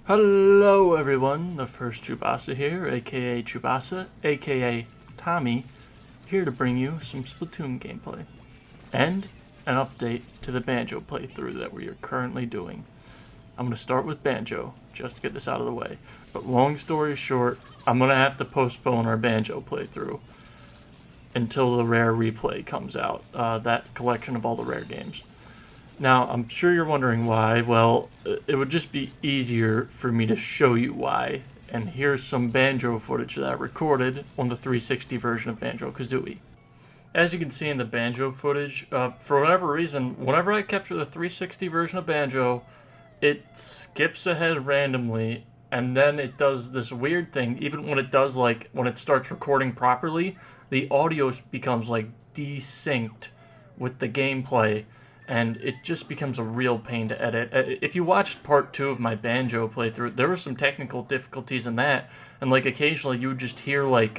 Hello everyone, the first Chubasa here, aka Chubasa, aka Tommy, here to bring you some Splatoon gameplay, and an update to the Banjo playthrough that we are currently doing. I'm going to start with Banjo, just to get this out of the way, but long story short, I'm going to have to postpone our Banjo playthrough until the rare replay comes out, that collection of all the rare games. Now, I'm sure you're wondering why. Well, it would just be easier for me to show you why. And here's some Banjo footage that I recorded on the 360 version of Banjo Kazooie. As you can see in the Banjo footage, for whatever reason, whenever I capture the 360 version of Banjo, it skips ahead randomly, and then it does this weird thing. Even when it does, like, when it starts recording properly, the audio becomes, like, desynced with the gameplay, and it just becomes a real pain to edit. If you watched part 2 of my Banjo playthrough, there were some technical difficulties in that, and like occasionally you would just hear like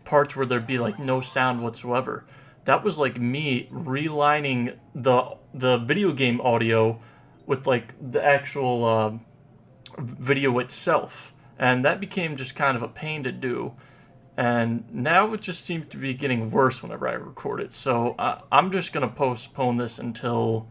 parts where there'd be like no sound whatsoever. That was like me relining the video game audio with like the actual video itself, and that became just kind of a pain to do. And now it just seems to be getting worse whenever I record it. So I'm just going to postpone this until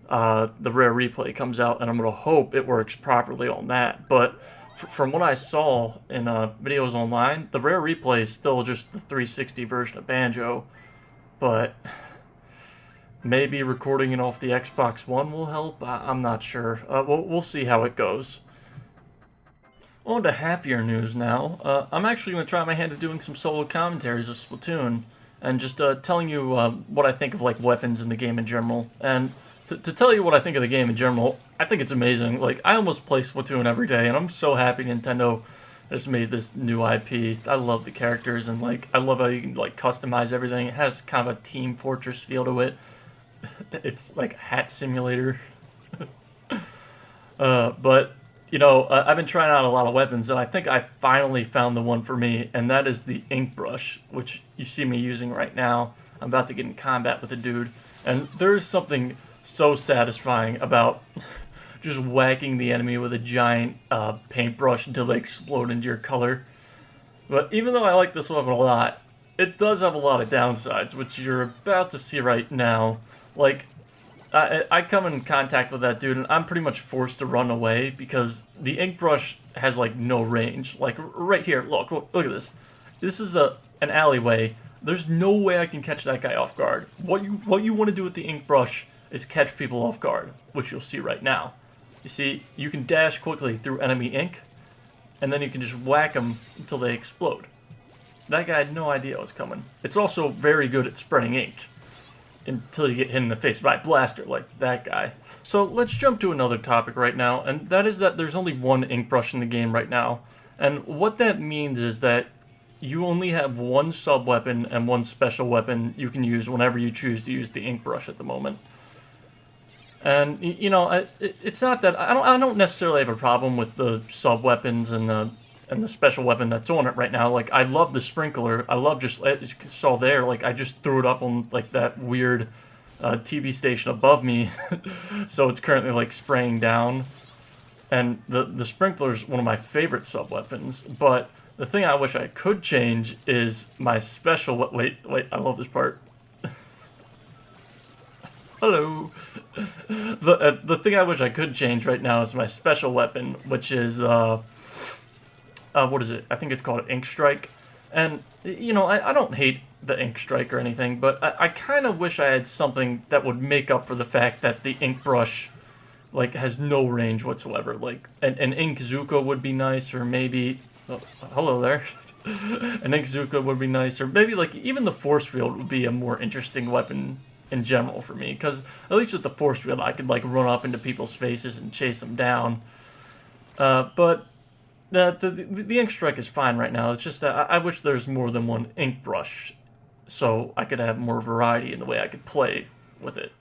the rare replay comes out, and I'm going to hope it works properly on that. But from what I saw in videos online, the rare replay is still just the 360 version of Banjo. But maybe recording it off the Xbox One will help. I'm not sure. We'll see how it goes. On to happier news now. I'm actually going to try my hand at doing some solo commentaries of Splatoon, and just telling you what I think of like weapons in the game in general. And to tell you what I think of the game in general, I think it's amazing. Like, I almost play Splatoon every day, and I'm so happy Nintendo has made this new IP. I love the characters, and like I love how you can like customize everything. It has kind of a Team Fortress feel to it. It's like a hat simulator. But you know, I've been trying out a lot of weapons, and I think I finally found the one for me, and that is the Inkbrush, which you see me using right now. I'm about to get in combat with a dude, and there's something so satisfying about just whacking the enemy with a giant paintbrush until they explode into your color. But even though I like this weapon a lot, it does have a lot of downsides, which you're about to see right now. Like, I come in contact with that dude, and I'm pretty much forced to run away because the Inkbrush has like no range. Like right here, look at this. This is an alleyway. There's no way I can catch that guy off guard. What you want to do with the Inkbrush is catch people off guard, which you'll see right now. You see, you can dash quickly through enemy ink, and then you can just whack them until they explode. That guy had no idea what was coming. It's also very good at spreading ink until you get hit in the face by a blaster like that guy. So let's jump to another topic right now, and that is that there's only one Inkbrush in the game right now. And what that means is that you only have one sub-weapon and one special weapon you can use whenever you choose to use the Inkbrush at the moment. And, you know, it's not that... I don't necessarily have a problem with the sub-weapons and the special weapon that's on it right now. Like, I love the sprinkler. I love just, as you saw there, like, I just threw it up on, like, that weird TV station above me. So it's currently, like, spraying down. And the sprinkler's one of my favorite sub-weapons. But the thing I wish I could change is my special... Wait, I love this part. Hello. The thing I wish I could change right now is my special weapon, which is, what is it? I think it's called Ink Strike. And, you know, I don't hate the Ink Strike or anything, but I kind of wish I had something that would make up for the fact that the Inkbrush, like, has no range whatsoever. Like, an Inkzooka would be nice, or maybe... Oh, hello there. An Inkzooka would be nice, or maybe, like, even the Force Field would be a more interesting weapon in general for me, because at least with the Force Field I could, like, run up into people's faces and chase them down. But... The Ink Strike is fine right now. It's just that I wish there's more than one Inkbrush, so I could have more variety in the way I could play with it.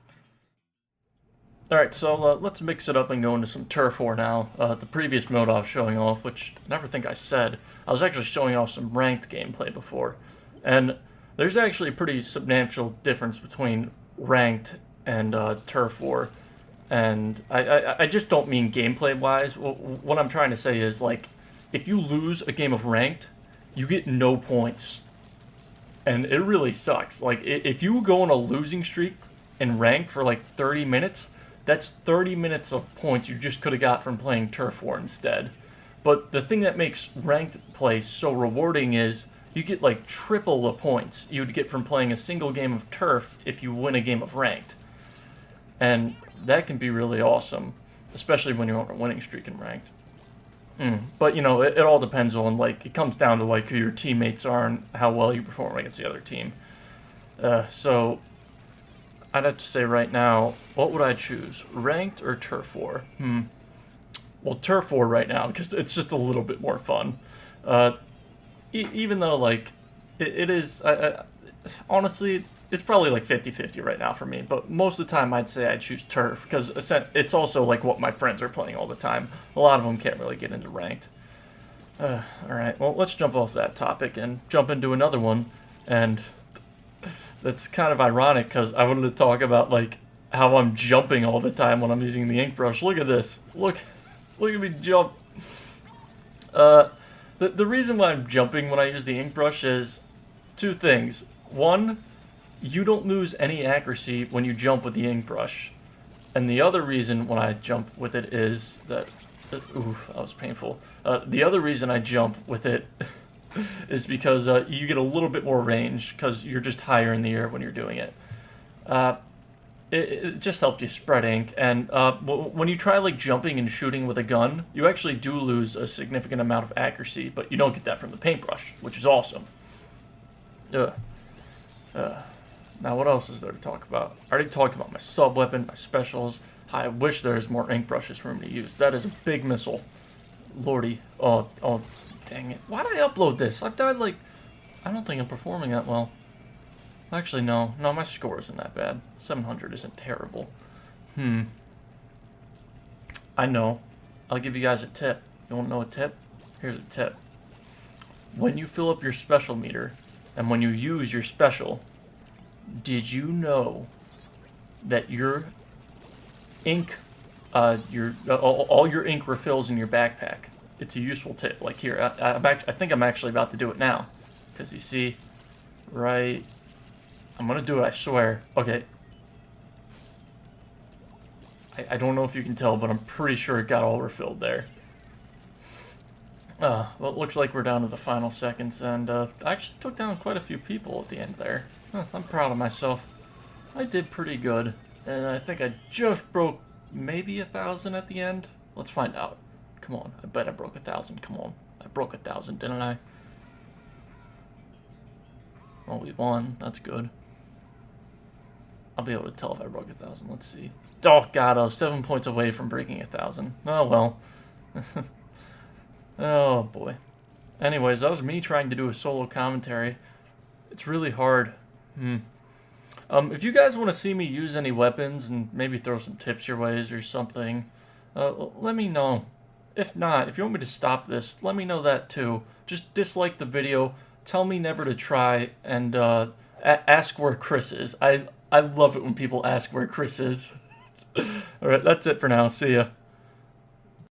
Alright, so let's mix it up and go into some Turf War now. The previous mode I was showing off, which I never think I said, I was actually showing off some ranked gameplay before. And there's actually a pretty substantial difference between ranked and Turf War. And I just don't mean gameplay wise. What I'm trying to say is, like, if you lose a game of ranked, you get no points. And it really sucks. Like, if you go on a losing streak in ranked for like 30 minutes, that's 30 minutes of points you just could have got from playing Turf War instead. But the thing that makes ranked play so rewarding is you get like triple the points you would get from playing a single game of Turf if you win a game of ranked. And that can be really awesome, especially when you're on a winning streak in ranked. But, you know, it all depends on, like, it comes down to, like, who your teammates are and how well you perform against the other team. So, I'd have to say right now, what would I choose? Ranked or Turf War? Well, Turf War right now, because it's just a little bit more fun. Even though, like, it is, honestly, it's probably like 50-50 right now for me, but most of the time I'd say I'd choose Turf, because it's also like what my friends are playing all the time. A lot of them can't really get into ranked. Alright, well, let's jump off that topic and jump into another one, and that's kind of ironic, because I wanted to talk about, like, how I'm jumping all the time when I'm using the Inkbrush. Look at this. Look at me jump. The reason why I'm jumping when I use the Inkbrush is two things. One, you don't lose any accuracy when you jump with the Inkbrush. And the other reason when I jump with it is that... Ooh, that was painful. The other reason I jump with it is because you get a little bit more range, because you're just higher in the air when you're doing it. It just helped you spread ink, and when you try like jumping and shooting with a gun, you actually do lose a significant amount of accuracy, but you don't get that from the paintbrush, which is awesome. Now, what else is there to talk about? I already talked about my sub-weapon, my specials. I wish there was more ink brushes for me to use. That is a big missile. Lordy. Oh, dang it. Why did I upload this? I've died, like... I don't think I'm performing that well. Actually, no. No, my score isn't that bad. 700 isn't terrible. I know. I'll give you guys a tip. You want to know a tip? Here's a tip. When you fill up your special meter, and when you use your special... Did you know that your ink, all your ink refills in your backpack? It's a useful tip. Like here, I think I'm actually about to do it now, because you see, right? I'm gonna do it. I swear. Okay. I don't know if you can tell, but I'm pretty sure it got all refilled there. Well, it looks like we're down to the final seconds, and I actually took down quite a few people at the end there. I'm proud of myself. I did pretty good, and I think I just broke maybe 1,000 at the end. Let's find out. Come on, I bet I broke 1,000. Come on, I broke 1,000, didn't I? Well, we won. That's good. I'll be able to tell if I broke 1,000. Let's see. Oh God, I was 7 points away from breaking 1,000. Oh well. Oh boy. Anyways, that was me trying to do a solo commentary. It's really hard. If you guys want to see me use any weapons and maybe throw some tips your ways or something, let me know. If not, if you want me to stop this, let me know that too. Just dislike the video, tell me never to try, and ask where Chris is. I love it when people ask where Chris is. Alright, that's it for now. See ya.